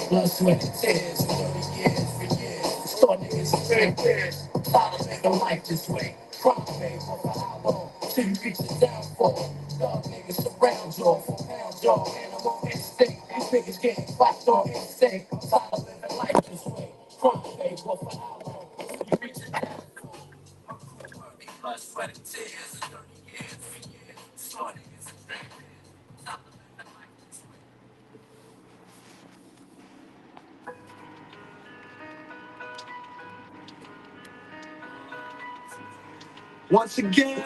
Blood, sweat, and tears, 30 years for years. Saw niggas in very years. Tired of living life this way. Crime made for how long? Till you reach the downfall. Dog niggas surround y'all, for pound y'all. Animal instinct. You niggas getting fucked on instinct. Tired of living life this way. Crime made for how long? Till you reach the downfall. Blood, sweat, and tears, 30 years for years. Saw niggas in very years. Tired of living life this way. Once again,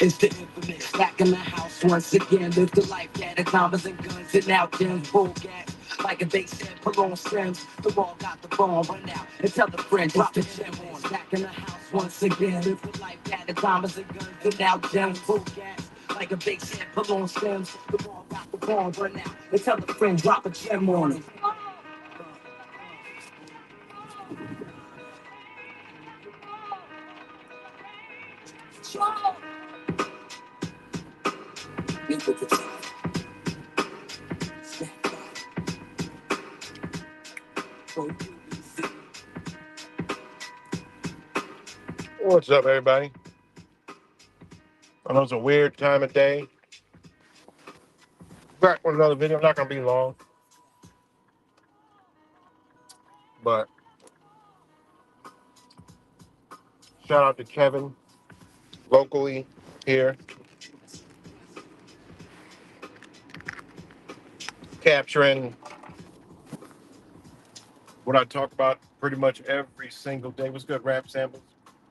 it's the infamous back in the house once again. Live the life, yeah, the diamonds and guns and now gems, bull gas. Like a they said, pull on stems. The wall got the ball, run out and tell the friend, drop the gem on. Back in the house once again. Live the life, yeah, the diamonds and guns and now gems, bull gas. Like a big said, pull on stems. The wall got the ball, run out and tell the friend, drop a gem on it. What's up, everybody? I know it's a weird time of day. Back with another video. Not gonna be long, but shout out to Kevin locally here, capturing what I talk about pretty much every single day. What's good, rap samples,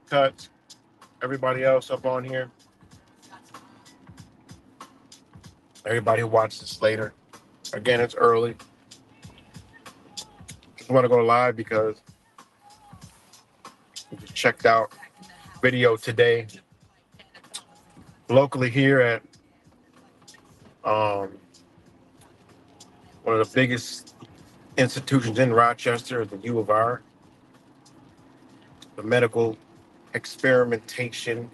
cuts, everybody else up on here, everybody who watches this later. Again, it's early. Just want to go live because we just checked out video today locally here at um, one of the biggest institutions in Rochester, the U of R, the medical experimentation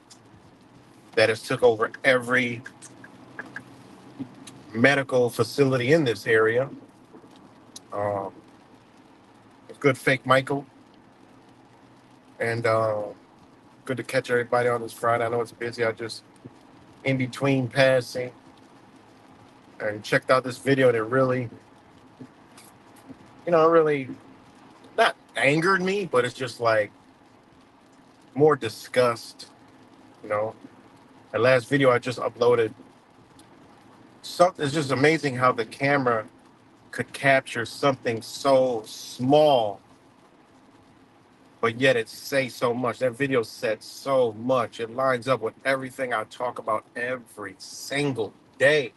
that has took over every medical facility in this area. Um, it's good, fake Michael, and good to catch everybody on this Friday. I know it's busy. I just in between passing and checked out this video, and it really, it really not angered me, but it's just like more disgust. You know, the last video I just uploaded, something it's just amazing how the camera could capture something so small, but yet it says so much. That video said so much. It lines up with everything I talk about every single day.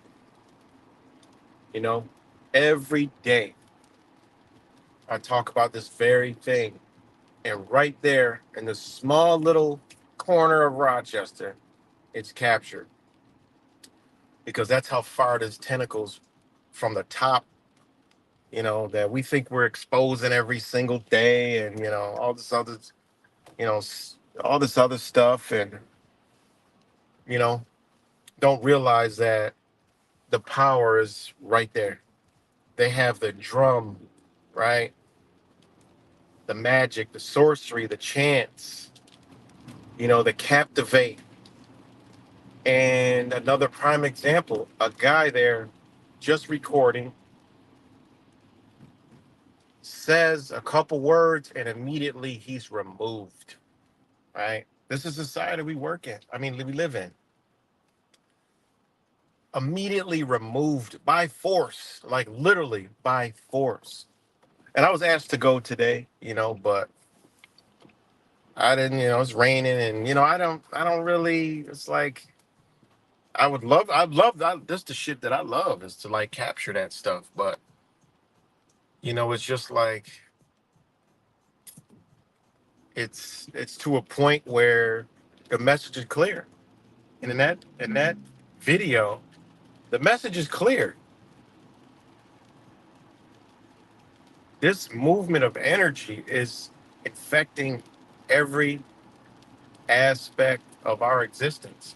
You know, every day I talk about this very thing. And right there in the small little corner of Rochester, it's captured. Because that's how far it is tentacles from the top, that we think we're exposing every single day, and all this other, all this other stuff, and you know don't realize that the power is right there. They have the drum, right? The magic, the sorcery, the chants, the captivate. And another prime example, a guy there just recording, says a couple words, and immediately he's removed, right? This is the society we work in. I mean, we live in. Immediately removed by force, like literally by force. And I was asked to go today, but I didn't, it's raining, and I don't really. It's like This the shit that I love, is to like capture that stuff, but it's just like it's to a point where the message is clear, and in that video, the message is clear. This movement of energy is infecting every aspect of our existence,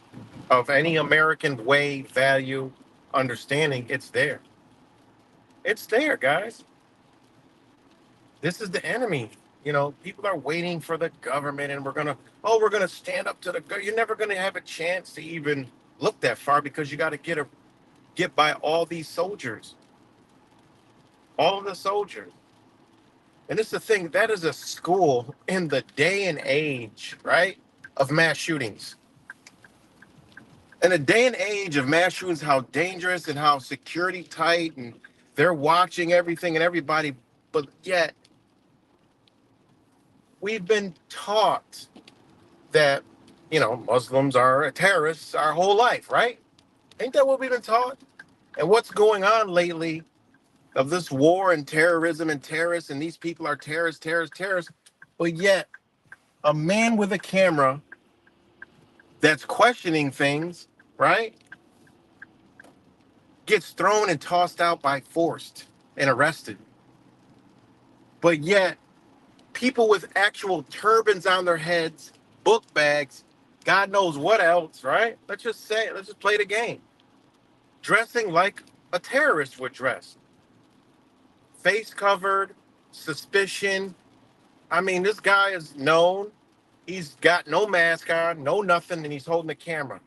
of any American way, value, understanding. It's there. It's there, guys. This is the enemy. People are waiting for the government, and we're gonna stand up to the government. You're never gonna have a chance to even look that far because you got to get by all these soldiers, all of the soldiers. And this is the thing. That is a school in the day and age, right, of mass shootings. In a day and age of mass shootings, how dangerous and how security tight, and they're watching everything and everybody, but yet we've been taught that Muslims are terrorists our whole life, right? Ain't that what we've been taught? And what's going on lately of this war and terrorism and terrorists, and these people are terrorists, terrorists, terrorists, but yet a man with a camera that's questioning things, right, gets thrown and tossed out by forced and arrested. But yet people with actual turbans on their heads, book bags, God knows what else, right? Let's just play the game. Dressing like a terrorist would dress. Face covered, suspicion. I mean, this guy is known. He's got no mask on, no nothing, and he's holding the camera.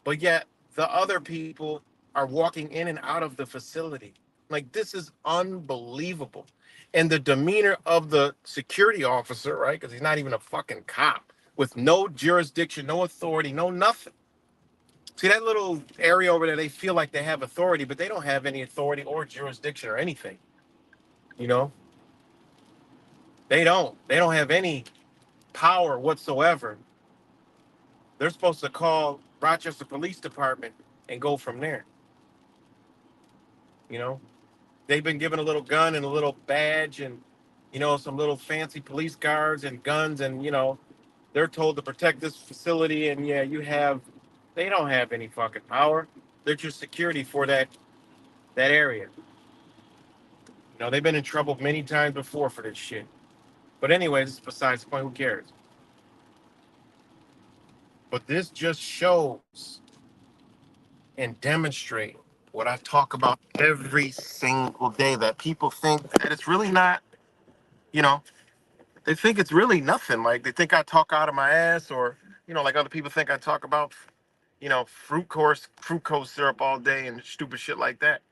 But yet the other people are walking in and out of the facility. Like, this is unbelievable. And the demeanor of the security officer, right? Because he's not even a fucking cop with no jurisdiction, no authority, no nothing. See that little area over there, they feel like they have authority, but they don't have any authority or jurisdiction or anything. You know, they don't. They don't have any power whatsoever. They're supposed to call Rochester Police Department and go from there. You know, they've been given a little gun and a little badge and some little fancy police guards and guns, and they're told to protect this facility, and yeah, they don't have any fucking power. They're just security for that area. They've been in trouble many times before for this shit. But anyways, it's besides the point. Who cares? But this just shows and demonstrate what I talk about every single day, that people think that it's really not, you know, they think it's really nothing. Like, they think I talk out of my ass, or, like other people think I talk about, fructose syrup all day and stupid shit like that.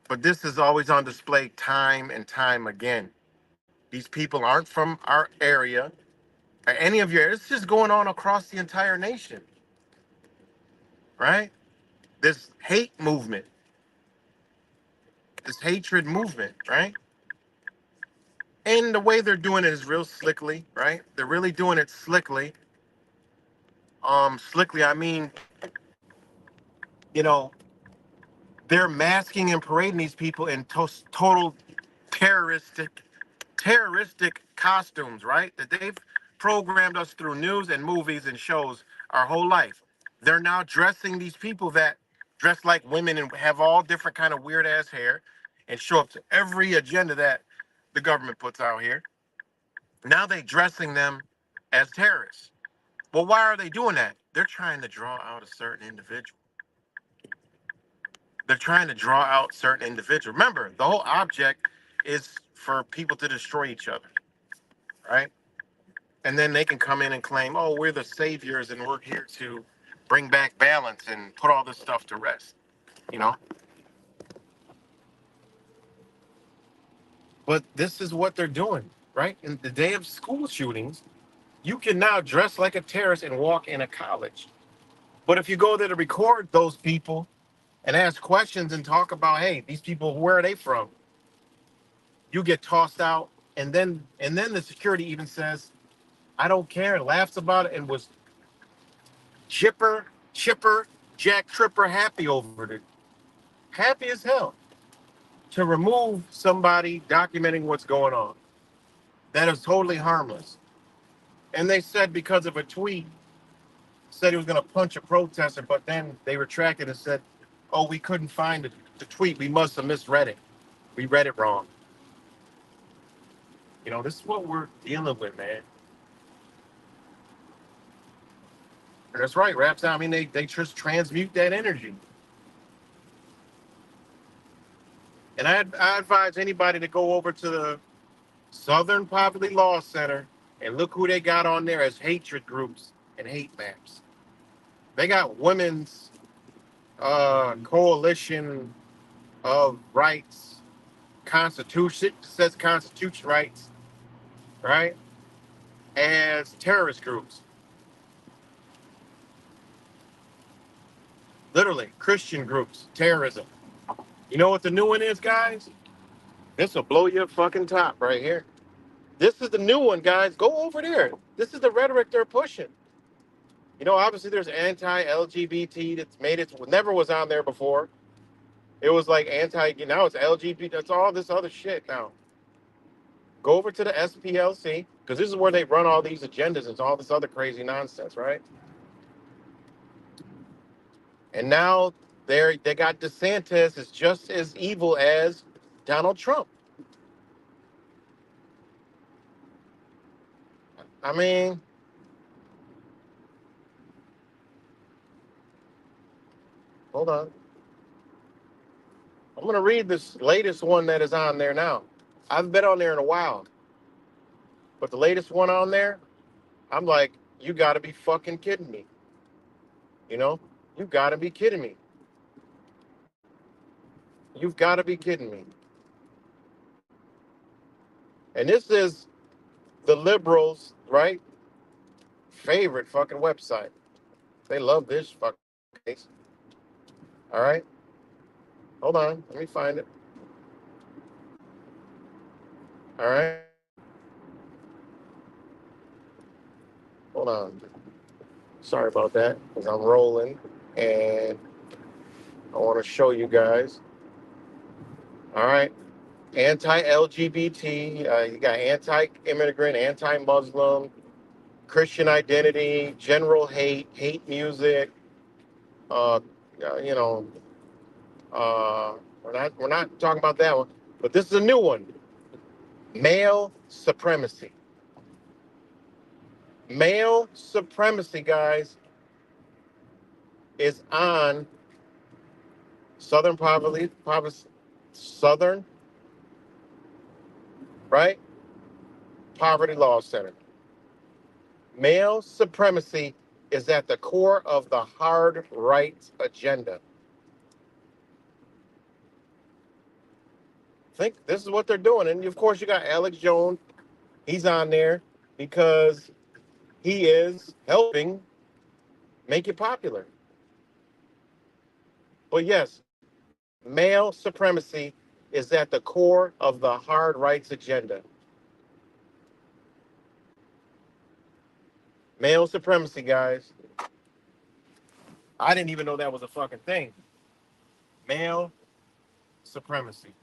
But this is always on display time and time again. These people aren't from our area or any of your, it's just going on across the entire nation, right? This hate movement, this hatred movement, right? And the way they're doing it is real slickly, right? They're really doing it slickly. Slickly, I mean, you know, they're masking and parading these people in total terroristic costumes, right? That they've programmed us through news and movies and shows our whole life. They're now dressing these people that dress like women and have all different kind of weird ass hair and show up to every agenda that the government puts out here. Now they dressing them as terrorists. Well, why are they doing that? They're trying to draw out a certain individual. They're trying to draw out certain individuals. Remember, the whole object is for people to destroy each other, right? And then they can come in and claim, oh, we're the saviors and we're here to bring back balance and put all this stuff to rest, you know? But this is what they're doing, right? In the day of school shootings, you can now dress like a terrorist and walk in a college. But if you go there to record those people and ask questions and talk about, hey, these people, where are they from? You get tossed out. And then the security even says, I don't care, laughs about it, and was chipper, Jack Tripper happy over it. Happy as hell to remove somebody documenting what's going on. That is totally harmless. And they said because of a tweet, said he was going to punch a protester, but then they retracted and said, oh, we couldn't find the tweet. We must have misread it. We read it wrong. This is what we're dealing with, man. That's right, Raps. I mean, they just transmute that energy. And I advise anybody to go over to the Southern Poverty Law Center and look who they got on there as hatred groups and hate maps. They got women's coalition of rights, constitution says constitution rights, right? As terrorist groups, literally Christian groups, terrorism. You know what the new one is, guys? This will blow your fucking top right here. This is the new one, guys. Go over there. This is the rhetoric they're pushing. You know, obviously there's anti-LGBT that's made it, never was on there before. It was like anti, now it's LGBT. That's all this other shit now. Go over to the SPLC, because this is where they run all these agendas and all this other crazy nonsense, right? And now they got DeSantis is just as evil as Donald Trump. I mean, hold on. I'm gonna read this latest one that is on there now. I haven't been on there in a while, but the latest one on there, I'm like, you gotta be fucking kidding me. You know, you gotta be kidding me. You've gotta be kidding me. And this is the liberals, right? Favorite fucking website. They love this fucking case. All right. Hold on. Let me find it. All right. Hold on. Sorry about that, because I'm rolling and I want to show you guys. All right. Anti-LGBT, you got anti-immigrant, anti-Muslim, Christian identity, general hate, hate music. Uh, you know, we're not talking about that one, but this is a new one. Male supremacy. Male supremacy, guys, is on Southern, right? Poverty Law Center. Male supremacy is at the core of the hard rights agenda. Think this is what they're doing. And of course, you got Alex Jones. He's on there because he is helping make it popular. But yes, male supremacy is at the core of the hard rights agenda. Male supremacy, guys. I didn't even know that was a fucking thing. Male supremacy.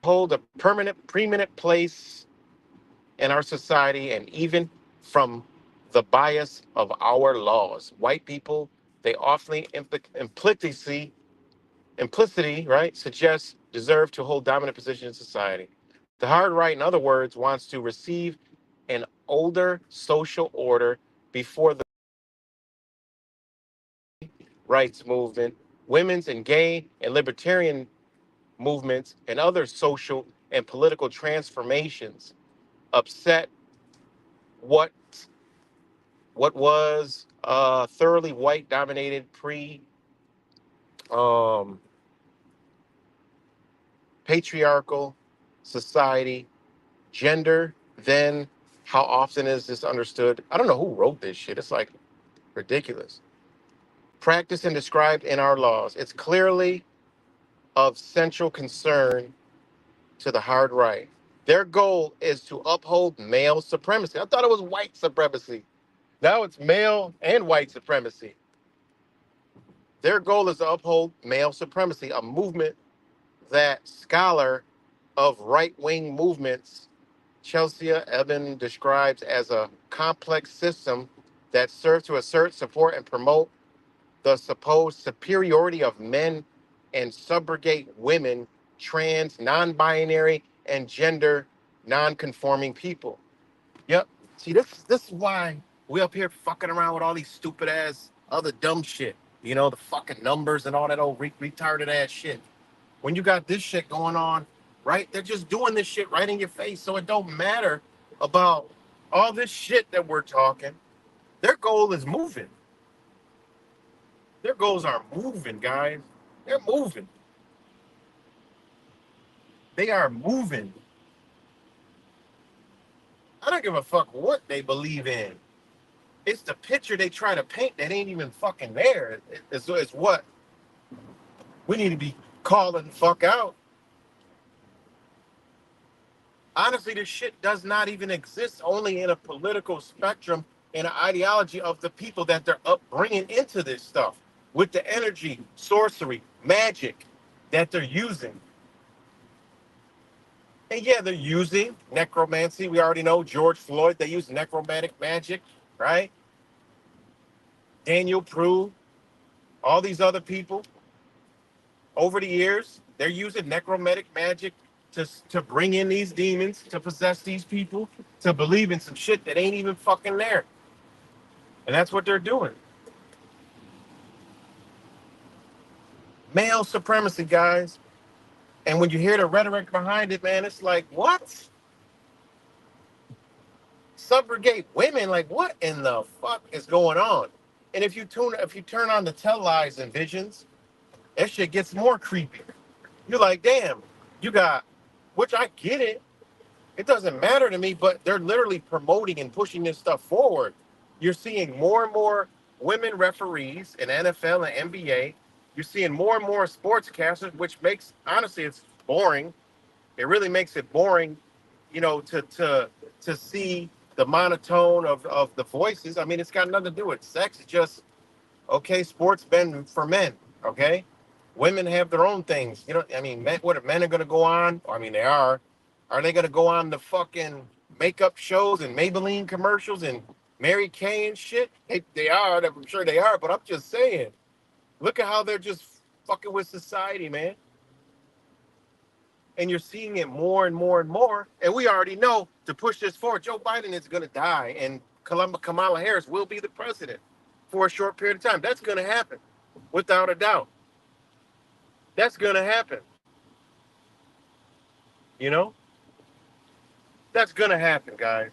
Hold a permanent, preeminent place in our society, and even from the bias of our laws. White people, they often implicity, right, suggests deserve to hold dominant position in society. The hard right, in other words, wants to receive an older social order before the rights movement, women's and gay and libertarian movements, and other social and political transformations upset what was thoroughly white dominated pre um, patriarchal society. Gender, then how often is this understood? I don't know who wrote this shit. It's like ridiculous. Practiced and described in our laws. It's clearly of central concern to the hard right. Their goal is to uphold male supremacy. I thought it was white supremacy. Now it's male and white supremacy. Their goal is to uphold male supremacy, a movement that scholar of right-wing movements Chelsea Eben describes as a complex system that serves to assert, support, and promote the supposed superiority of men and subrogate women, trans, non-binary, and gender non-conforming people. Yep. See, this is why we up here fucking around with all these stupid ass other dumb shit. You know, the fucking numbers and all that old retarded ass shit. When you got this shit going on, right? They're just doing this shit right in your face, so it don't matter about all this shit that we're talking. Their goal is moving. Their goals are moving, guys. They're moving. They are moving. I don't give a fuck what they believe in. It's the picture they try to paint that ain't even fucking there. It's what we need to be calling the fuck out. Honestly, this shit does not even exist only in a political spectrum and an ideology of the people that they're upbringing into this stuff with the energy, sorcery, magic that they're using. And yeah, they're using necromancy. We already know George Floyd, they use necromantic magic, right? Daniel Prue, all these other people over the years, they're using necromantic magic to bring in these demons, to possess these people, to believe in some shit that ain't even fucking there. And that's what they're doing. Male supremacy, guys. And when you hear the rhetoric behind it, man, it's like, what? Subrogate women? Like, what in the fuck is going on? And if you turn on the televised visions, that shit gets more creepy. You're like, damn, you got, which I get it. It doesn't matter to me, but they're literally promoting and pushing this stuff forward. You're seeing more and more women referees in NFL and NBA. You're seeing more and more sportscasters, which makes, honestly, it's boring. It really makes it boring, you know, to see the monotone of the voices. I mean, it's got nothing to do with sex. It's just, okay, sports been for men, okay? Women have their own things. You know, I mean, men are going to go on? I mean, they are. Are they going to go on the fucking makeup shows and Maybelline commercials and Mary Kay and shit? They are. I'm sure they are. But I'm just saying, look at how they're just fucking with society, man. And you're seeing it more and more and more. And we already know to push this forward, Joe Biden is going to die and Kamala Harris will be the president for a short period of time. That's going to happen without a doubt. That's going to happen. You know, that's going to happen, guys.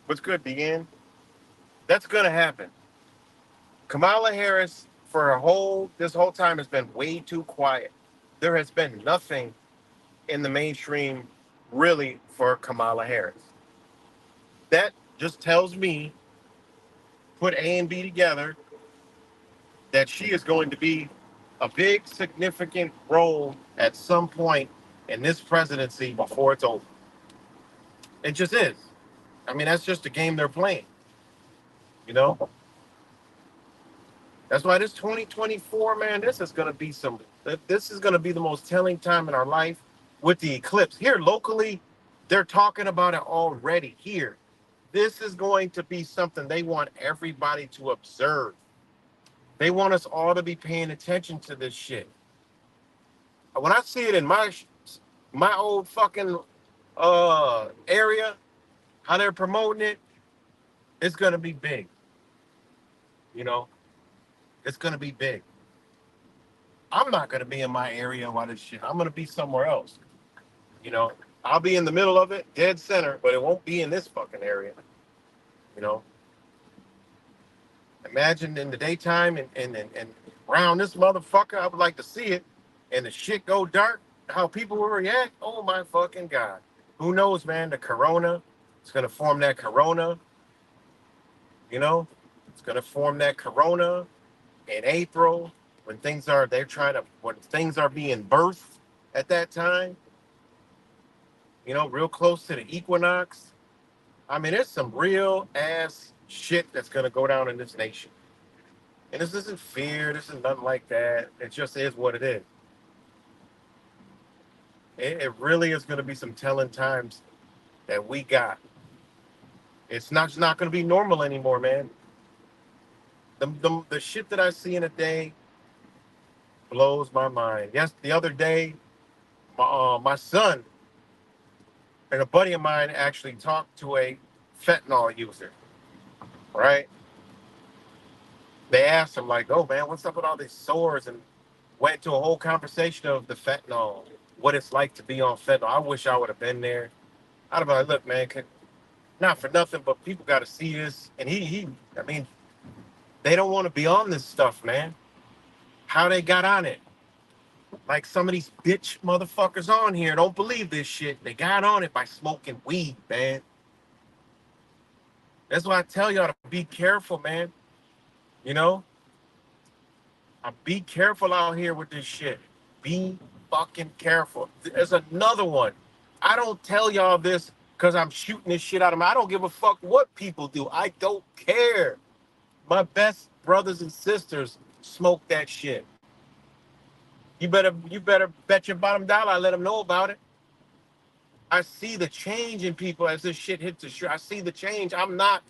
What's good, Deanne? That's going to happen. Kamala Harris, for this whole time, has been way too quiet. There has been nothing in the mainstream really for Kamala Harris. That just tells me, put A and B together, that she is going to be a big, significant role at some point in this presidency before it's over. It just is. I mean, that's just the game they're playing. You know, that's why this 2024, man, this is going to be the most telling time in our life with the eclipse. Here locally, they're talking about it already here. This is going to be something they want everybody to observe. They want us all to be paying attention to this shit. When I see it in my old fucking area, how they're promoting it, it's going to be big. You know, it's going to be big. I'm not going to be in my area while this shit. I'm going to be somewhere else. You know, I'll be in the middle of it, dead center, but it won't be in this fucking area. You know, imagine in the daytime and around this motherfucker, I would like to see it, and the shit go dark, how people will react. Oh my fucking God. Who knows, man? The corona, it's going to form that corona. You know, it's going to form that corona in April when things are being birthed at that time, you know, real close to the equinox. I mean, there's some real ass shit that's gonna go down in this nation. And this isn't fear, this is nothing like that. It just is what it is. It really is gonna be some telling times that we got. It's not gonna be normal anymore, man. The shit that I see in a day, blows my mind. Yes, the other day, my son and a buddy of mine actually talked to a fentanyl user, right? They asked him, like, oh man, what's up with all these sores? And went to a whole conversation of the fentanyl, what it's like to be on fentanyl. I wish I would have been there. I'd have been like, look, man, not for nothing, but people got to see this. And I mean, they don't want to be on this stuff, man. How they got on it? Like some of these bitch motherfuckers on here don't believe this shit. They got on it by smoking weed, man. That's why I tell y'all to be careful, man. You know, be careful out here with this shit. Be fucking careful. There's another one. I don't tell y'all this because I'm shooting this shit out of my. I don't give a fuck what people do. I don't care. My best brothers and sisters smoke that shit. You better bet your bottom dollar I let them know about it. I see the change in people as this shit hits the street. I see the change. I'm not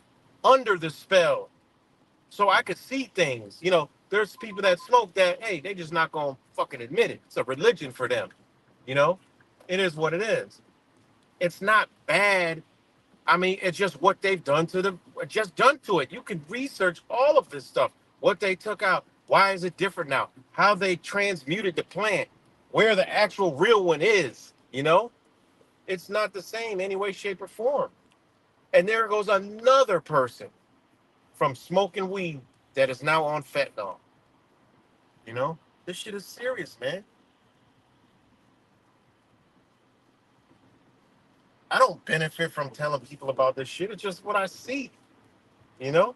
under the spell. So I could see things. You know, there's people that smoke that, hey, they just not gonna fucking admit it. It's a religion for them. You know? It is what it is. It's not bad. I mean, it's just what they've done to them, just done to it. You can research all of this stuff. What they took out. Why is it different now? How they transmuted the plant. Where the actual real one is, you know? It's not the same any way, shape, or form. And there goes another person from smoking weed that is now on fentanyl. You know, this shit is serious, man. I don't benefit from telling people about this shit. It's just what I see, you know?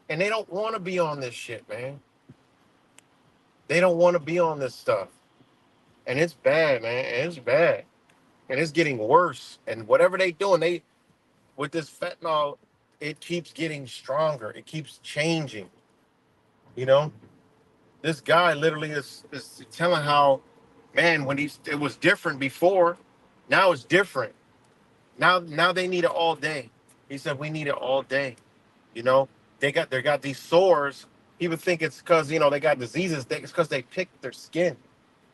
And they don't want to be on this shit, man. They don't want to be on this stuff. And it's bad, man. It's bad. And it's getting worse. And whatever they doing, with this fentanyl, it keeps getting stronger. It keeps changing, you know? This guy literally is telling how, man, it was different before, now it's different. Now they need it all day. He said we need it all day. You know, they got these sores. He would think it's because they got diseases. It's because they pick their skin,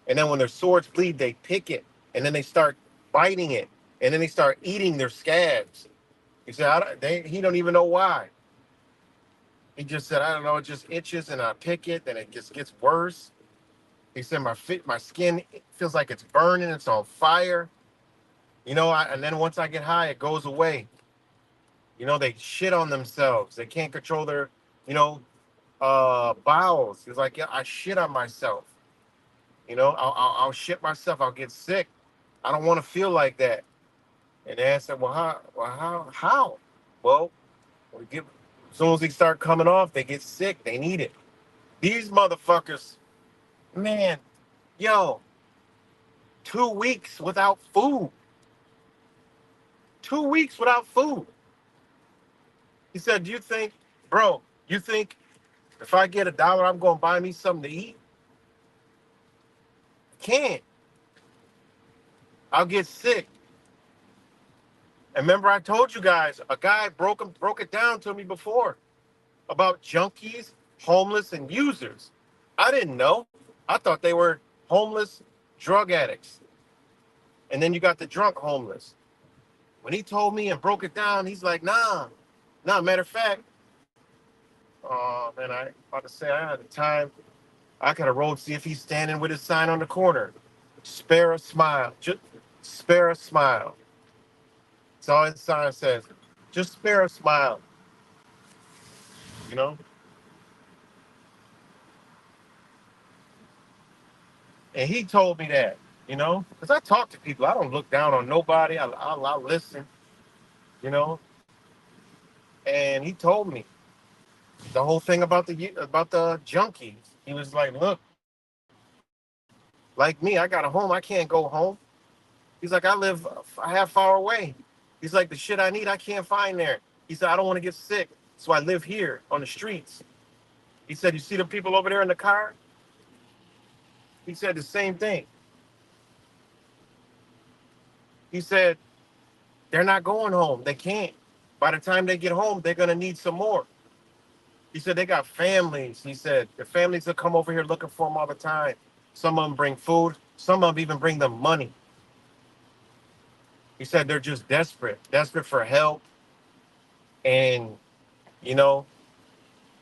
and then when their sores bleed, they pick it, and then they start biting it, and then they start eating their scabs. He said he don't even know why. He just said I don't know. It just itches, and I pick it, and it just gets worse. He said my skin feels like it's burning, it's on fire. And then once I get high, it goes away. They shit on themselves. They can't control their, you know, bowels. He's like, yeah, I shit on myself. I'll shit myself. I'll get sick. I don't want to feel like that. And they said, well, how? How? Well, as soon as they start coming off, they get sick. They need it. These motherfuckers, man, yo, 2 weeks without food. 2 weeks without food. He said, you think if I get $1, I'm going to buy me something to eat? Can't. I'll get sick. And remember, I told you guys, a guy broke it down to me before about junkies, homeless, and users. I didn't know. I thought they were homeless drug addicts. And then you got the drunk homeless. When he told me and broke it down, he's like, nah. Matter of fact, oh man, I about to say I had the time. I could have rolled see if he's standing with his sign on the corner. Spare a smile. Just spare a smile. That's all his sign says. Just spare a smile. You know? And he told me that, because I talk to people. I don't look down on nobody. I listen, you know? And he told me the whole thing about the junkies. He was like, look, like me, I got a home. I can't go home. He's like, I live a half hour away. He's like, the shit I need, I can't find there. He said, I don't want to get sick, so I live here on the streets. He said, you see the people over there in the car? He said the same thing. He said, they're not going home. They can't. By the time they get home, they're going to need some more. He said they got families. He said the families that come over here looking for them all the time. Some of them bring food. Some of them even bring them money. He said they're just desperate, desperate for help. And you know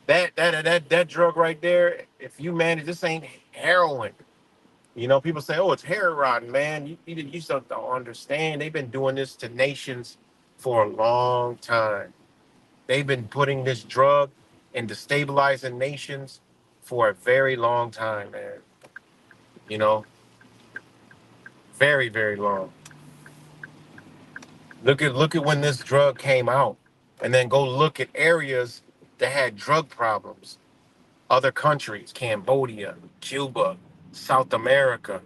that drug right there. If you manage, this ain't heroin. You know, people say, "Oh, it's heroin, man." You just don't understand. They've been doing this to nations for a long time. They've been putting this drug and destabilizing nations for a very long time, man. You know, very, very long. Look at when this drug came out, and then go look at areas that had drug problems. Other countries, Cambodia, Cuba, South America,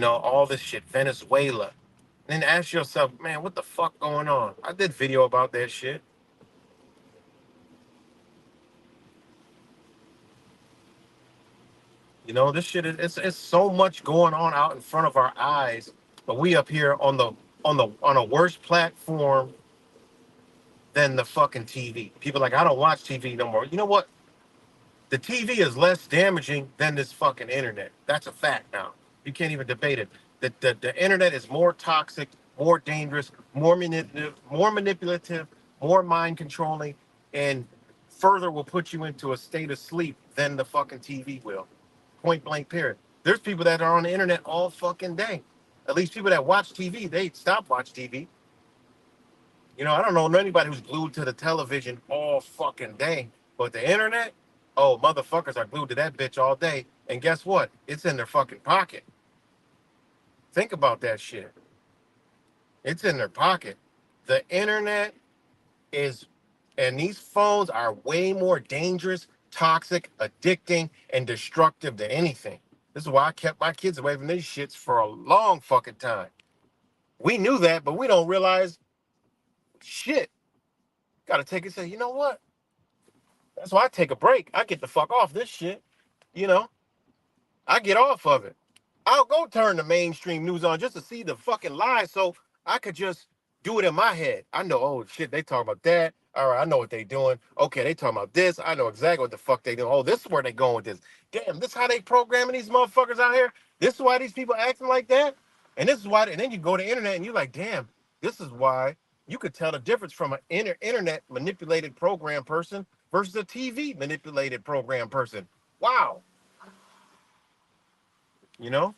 all this shit, Venezuela. And then ask yourself, man, what the fuck going on? I did video about that shit. This shit is it's so much going on out in front of our eyes, but we up here on a worse platform than the fucking TV. People like, I don't watch TV no more. You know what? The TV is less damaging than this fucking internet. That's a fact now. You can't even debate it. The internet is more toxic, more dangerous, more manipulative, more mind controlling, and further will put you into a state of sleep than the fucking TV will. Point blank period. There's people that are on the internet all fucking day. At least people that watch TV, they stop watch TV. I don't know anybody who's glued to the television all fucking day. But the internet, oh, motherfuckers are glued to that bitch all day. And guess what? It's in their fucking pocket. Think about that shit. It's in their pocket. The internet is, and these phones are way more dangerous, toxic, addicting, and destructive than anything. This is why I kept my kids away from these shits for a long fucking time. We knew that, but we don't realize shit. Gotta take it and say, you know what? That's why I take a break. I get the fuck off this shit. You know, I get off of it. I'll go turn the mainstream news on just to see the fucking lies so I could just do it in my head. I know, oh shit, they talk about that. All right, I know what they doing. Okay, they talking about this. I know exactly what the fuck they doing. Oh, this is where they going with this. Damn, this how they programming these motherfuckers out here? This is why these people acting like that? And this is why, and then you go to the internet and you're like, damn, this is why you could tell the difference from an internet manipulated program person versus a TV manipulated program person. Wow. You know?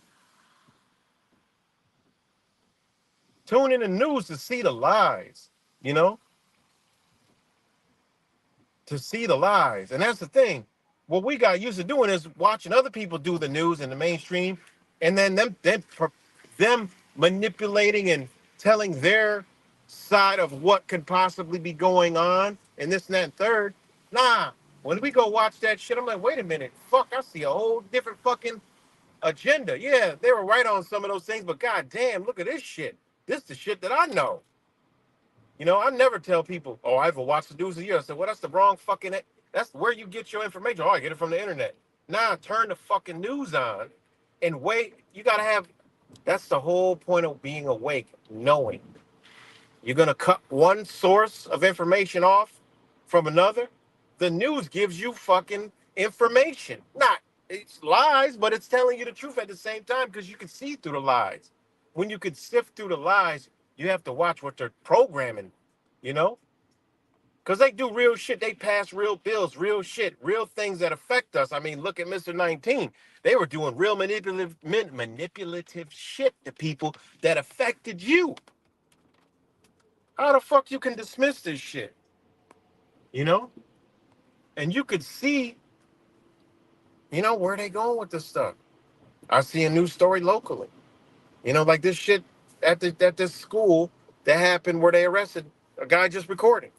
Tune in the news to see the lies, you know, to see the lies. And that's the thing. What we got used to doing is watching other people do the news in the mainstream, and then them manipulating and telling their side of what could possibly be going on, and this and that and third. Nah, when we go watch that shit, I'm like, wait a minute, fuck, I see a whole different fucking agenda. Yeah, they were right on some of those things, but god damn, look at this shit. This is the shit that I know. I never tell people, oh, I haven't watched the news in years. I said, well, that's the wrong fucking, that's where you get your information. Oh, I get it from the internet. Nah, turn the fucking news on and wait. You got to have, that's the whole point of being awake, knowing. You're going to cut one source of information off from another. The news gives you fucking information. Not, it's lies, but it's telling you the truth at the same time because you can see through the lies. When you can sift through the lies, you have to watch what they're programming, you know? Because they do real shit. They pass real bills, real shit, real things that affect us. I mean, look at Mr. 19. They were doing real manipulative shit to people that affected you. How the fuck you can dismiss this shit? You know? And you could see, where they going with this stuff. I see a news story locally. Like this shit at this school that happened where they arrested a guy just recording.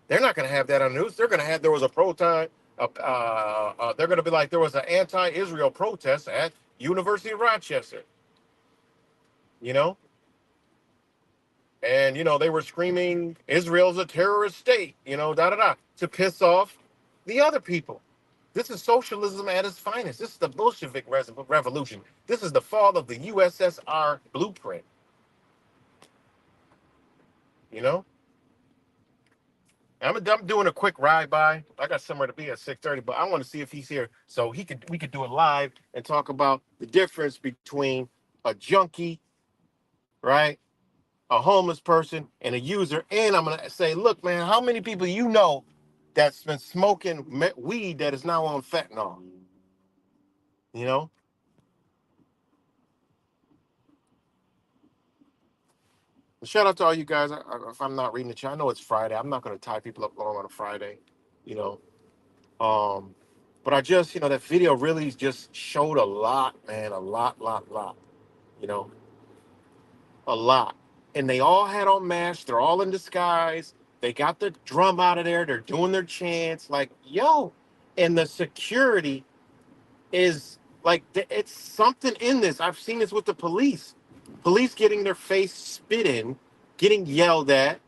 They're not going to have that on the news. They're going to have there was a protest. They're going to be like there was an anti-Israel protest at University of Rochester. You know, and they were screaming Israel's a terrorist state. Da da da to piss off the other people. This is socialism at its finest. This is the Bolshevik revolution. This is the fall of the USSR blueprint. You know, I'm doing a quick ride by. I got somewhere to be at 6:30, but I want to see if he's here so we could do it live and talk about the difference between a junkie, right, a homeless person, and a user. And I'm gonna say, look, man, how many people you know that's been smoking weed that is now on fentanyl? You know, shout out to all you guys. If I'm not reading the chat, I know it's Friday. I'm not gonna tie people up long on a Friday. You know, um, but I just, that video really just showed a lot, man, a lot. You know, a lot. And they all had on masks. They're all in disguise. They got the drum out of there. They're doing their chants. Like, yo. And the security is like, it's something in this. I've seen this with the police. Police getting their face spit in, getting yelled at.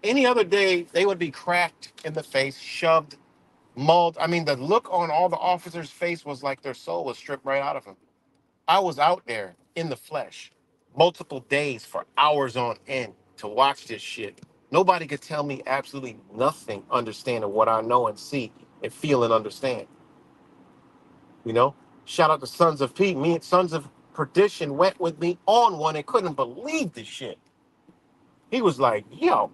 Any other day, they would be cracked in the face, shoved, mauled. I mean, the look on all the officers' face was like their soul was stripped right out of them. I was out there in the flesh multiple days for hours on end to watch this shit. Nobody could tell me absolutely nothing understanding what I know and see and feel and understand. You know? Shout out to Sons of Pete. Me and Sons of Perdition went with me on one and couldn't believe this shit. He was like, yo.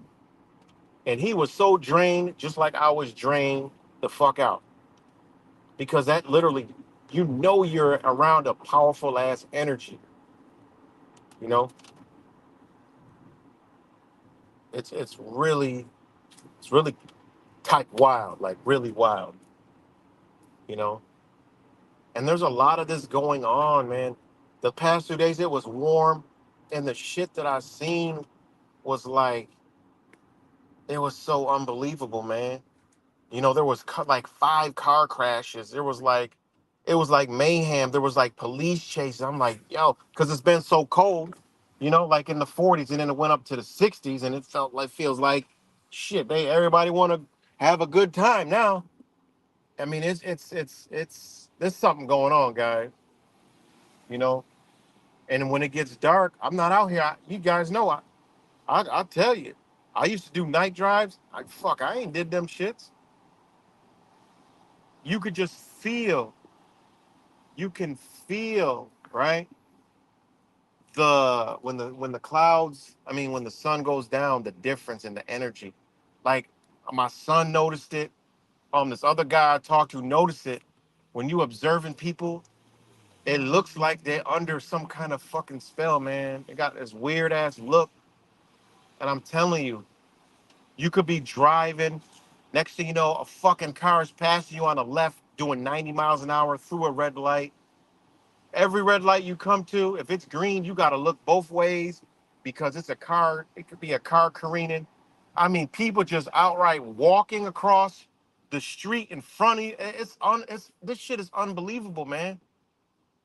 And he was so drained, just like I was drained the fuck out. Because that literally, you're around a powerful ass energy. You know? It's really type wild, like really wild, you know. And there's a lot of this going on, man. The past 2 days it was warm, and the shit that I seen was like, it was so unbelievable, man. There was like 5 car crashes. It was like mayhem. There was like police chases. I'm like, yo, because it's been so cold, like in the 40s, and then it went up to the 60s, and it feels like shit. Everybody want to have a good time now. I mean, it's there's something going on, guys. You know, and when it gets dark, I'm not out here. You guys know, I tell you, I used to do night drives. I ain't did them shits. You could just feel. You can feel, right, when the clouds. I mean, when the sun goes down, the difference in the energy. Like my son noticed it. This other guy I talked to noticed it. When you observing people, it looks like they're under some kind of fucking spell, man. They got this weird ass look. And I'm telling you, you could be driving. Next thing you know, a fucking car is passing you on the left doing 90 miles an hour through a red light. Every red light you come to, if it's green, you got to look both ways because it's a car. It could be a car careening. I mean, people just outright walking across the street in front of you. This shit is unbelievable, man.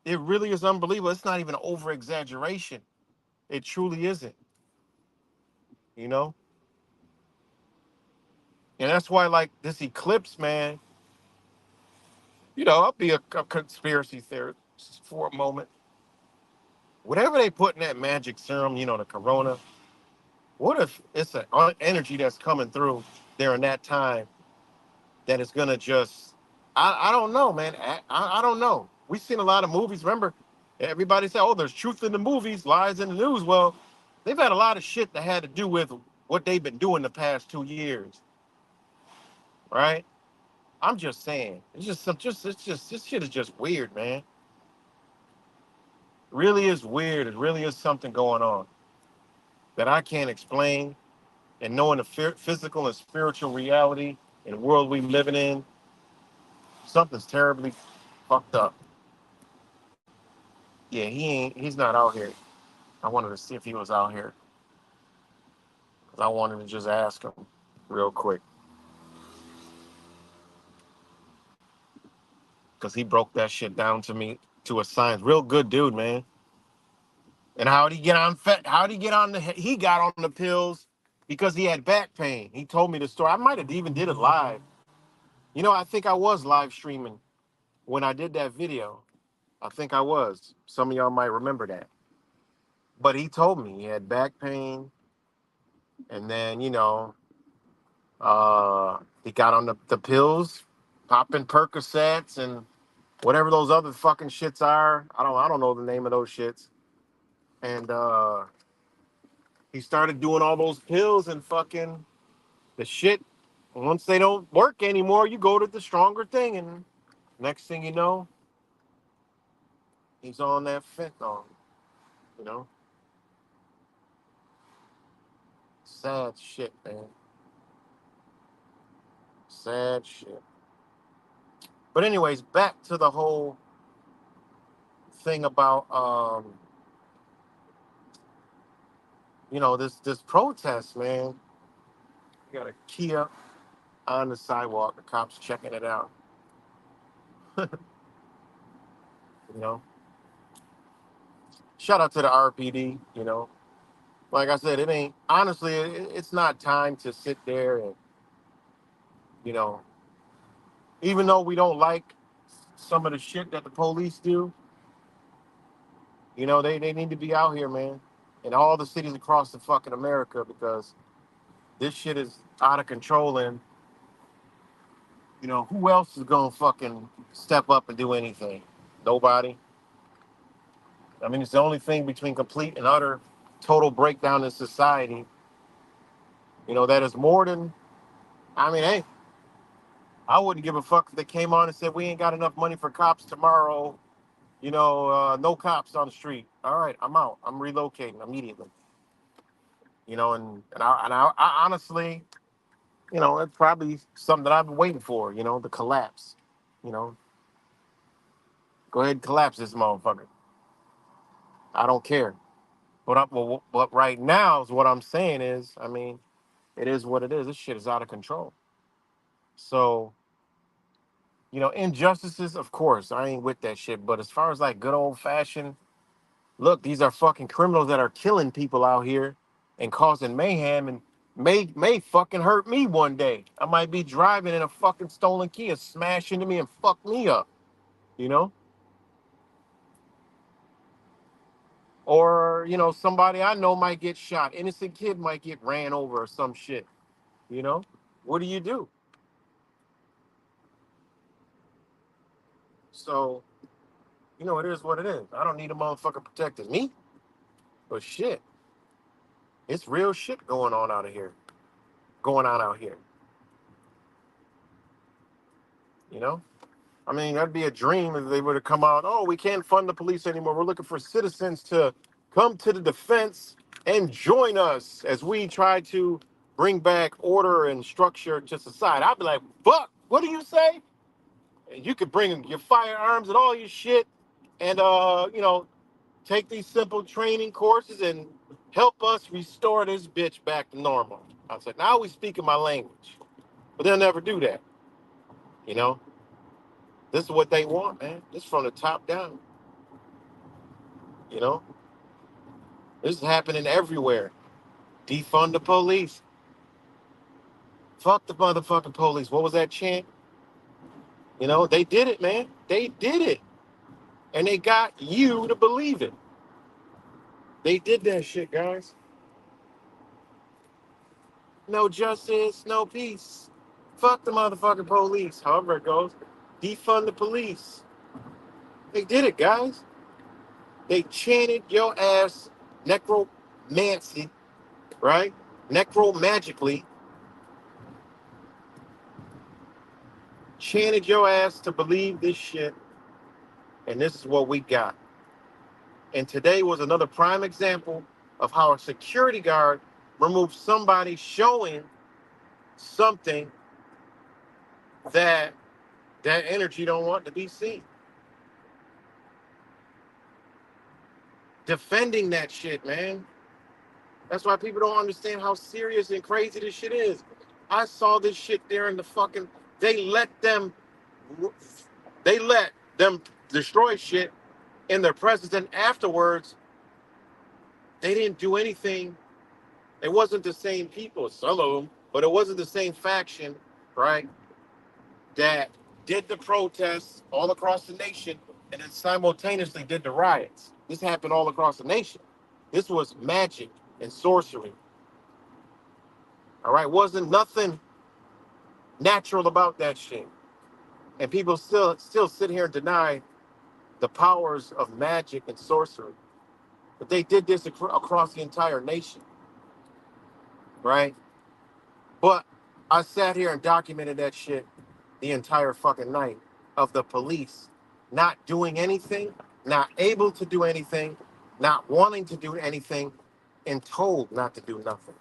It really is unbelievable. It's not even over exaggeration. It truly isn't, you know? And that's why, like, this eclipse, man, I'll be a conspiracy theorist for a moment. Whatever they put in that magic serum, the corona, what if it's an energy that's coming through during that time that is going to just, I don't know, man. I don't know. We've seen a lot of movies. Remember, everybody said, oh, there's truth in the movies, lies in the news. Well, they've had a lot of shit that had to do with what they've been doing the past 2 years, right? I'm just saying, this shit is just weird, man. It really is weird. It really is something going on that I can't explain. And knowing the physical and spiritual reality and world we living in, something's terribly fucked up. Yeah, he's not out here. I wanted to see if he was out here because I wanted to just ask him real quick because he broke that shit down to me to a science. Real good dude, man. And how did he get on? How did he get on the? He got on the pills because he had back pain. He told me the story. I might have even did it live. I think I was live streaming when I did that video. I think I was. Some of y'all might remember that. But he told me he had back pain, and then He got on the pills, popping Percocets and whatever those other fucking shits are. I don't know the name of those shits. And he started doing all those pills and fucking the shit. Once they don't work anymore, you go to the stronger thing, and next thing you know, he's on that fentanyl. You know, sad shit, man. Sad shit. But anyways, back to the whole thing about this protest, man. You got a Kia on the sidewalk. The cops checking it out. You know, shout out to the RPD. Like I said, it ain't honestly. It's not time to sit there and you know, even though we don't like some of the shit that the police do, they need to be out here, man, in all the cities across the fucking America because this shit is out of control and who else is gonna fucking step up and do anything? Nobody. I mean, it's the only thing between complete and utter total breakdown in society. That is more than. I mean, hey, I wouldn't give a fuck if they came on and said we ain't got enough money for cops tomorrow. No cops on the street. All right, I'm out. I'm relocating immediately. And I honestly, it's probably something that I've been waiting for. The collapse. You know, go ahead and collapse this motherfucker. I don't care. But right now is what I'm saying is, I mean, it is what it is. This shit is out of control. So, injustices, of course, I ain't with that shit. But as far as like good old fashioned, look, these are fucking criminals that are killing people out here and causing mayhem and may fucking hurt me one day. I might be driving in a fucking stolen Kia, smash into me and fuck me up, you know? Or, somebody I know might get shot. Innocent kid might get ran over or some shit, you know? What do you do? So, it is what it is. I don't need a motherfucker protecting me. But shit, it's real shit going on out here, you know? I mean, that'd be a dream if they were to come out. Oh, we can't fund the police anymore. We're looking for citizens to come to the defense and join us as we try to bring back order and structure to society. I'd be like, fuck, what do you say? And you could bring your firearms and all your shit and, take these simple training courses and help us restore this bitch back to normal. I was like, now we speaking my language. But they'll never do that, you know? This is what they want, man. This is from the top down. You know, this is happening everywhere. Defund the police. Fuck the motherfucking police. What was that chant? They did it, man. They did it. And they got you to believe it. They did that shit, guys. No justice, no peace. Fuck the motherfucking police. However it goes. Defund the police. They did it, guys. They chanted your ass necromancy, right? Necromagically chanted your ass to believe this shit, and this is what we got. And today was another prime example of how a security guard removed somebody showing something that that energy don't want to be seen. Defending that shit, man. That's why people don't understand how serious and crazy this shit is. I saw this shit there in the fucking. They let them, they let them destroy shit in their presence, and afterwards they didn't do anything. It wasn't the same people, some of them, but it wasn't the same faction, right? That did the protests all across the nation and then simultaneously did the riots. This happened all across the nation. This was magic and sorcery. All right, wasn't nothing. natural about that shit. And people still sit here and deny the powers of magic and sorcery. But they did this across the entire nation, right? But I sat here and documented that shit the entire fucking night of the police not doing anything, not able to do anything, not wanting to do anything, and told not to do nothing.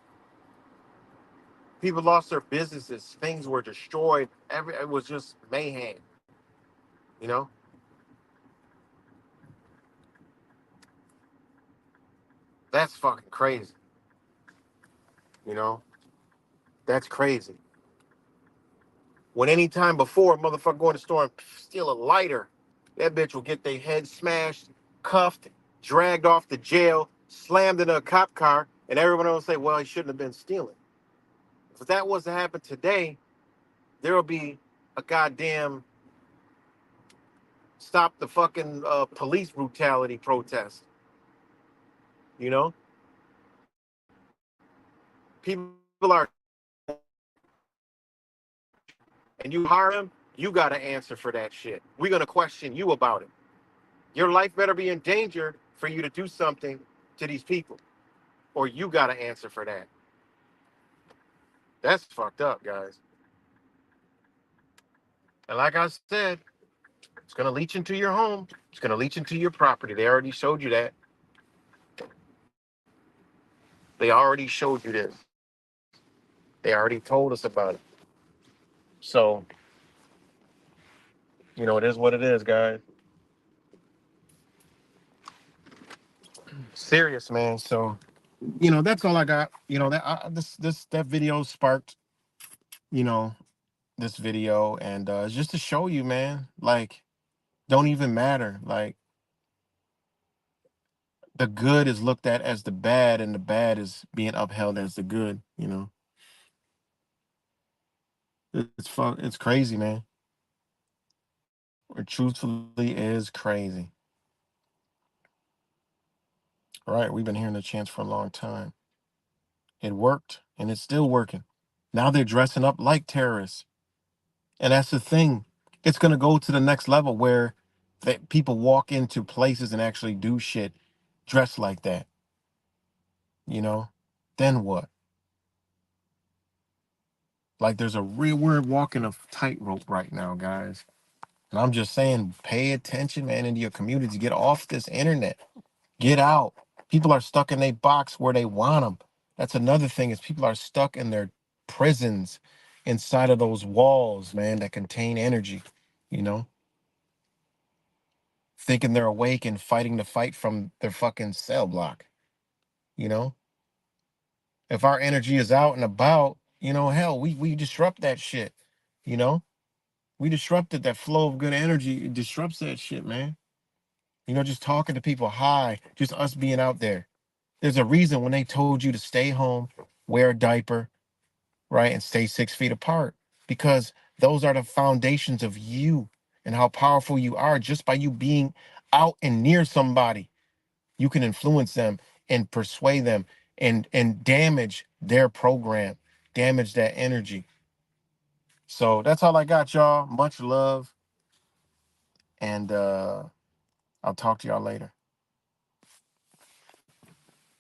People lost their businesses, things were destroyed. It was just mayhem, you know? That's fucking crazy, you know? That's crazy. When any time before a motherfucker go in the store and steal a lighter, that bitch will get their head smashed, cuffed, dragged off to jail, slammed into a cop car, and everyone will say, well, he shouldn't have been stealing. If that was to happen today, there will be a goddamn stop the fucking police brutality protest. You know? People are, and you hire them, you got to answer for that shit. We're going to question you about it. Your life better be in danger for you to do something to these people, or you got to answer for that. That's fucked up, guys. And like I said, it's going to leach into your home. It's going to leach into your property. They already showed you that. They already showed you this. They already told us about it. So, it is what it is, guys. Serious, man. So, that's all I got. That video sparked, you know, this video, and it's just to show you, man, like, don't even matter. Like, the good is looked at as the bad, and the bad is being upheld as the good. It's crazy, man. It truthfully is crazy. All right, we've been hearing the chants for a long time. It worked, and it's still working. Now they're dressing up like terrorists, and that's the thing. It's gonna go to the next level where that people walk into places and actually do shit dressed like that. You know, then what? Like there's a real we're walking a tightrope right now, guys. And I'm just saying, pay attention, man, into your community. Get off this internet. Get out. People are stuck in a box where they want them. That's another thing is people are stuck in their prisons inside of those walls, man, that contain energy, you know, thinking they're awake and fighting the fight from their fucking cell block, you know. If our energy is out and about, hell, we disrupt that shit, you know. We disrupted that flow of good energy. It disrupts that shit, man. Just talking to people, hi, just us being out there. There's a reason when they told you to stay home, wear a diaper, right, and stay 6 feet apart, because those are the foundations of you and how powerful you are. Just by you being out and near somebody, you can influence them and persuade them and damage their program, damage that energy. So that's all I got, y'all. Much love, and I'll talk to y'all later.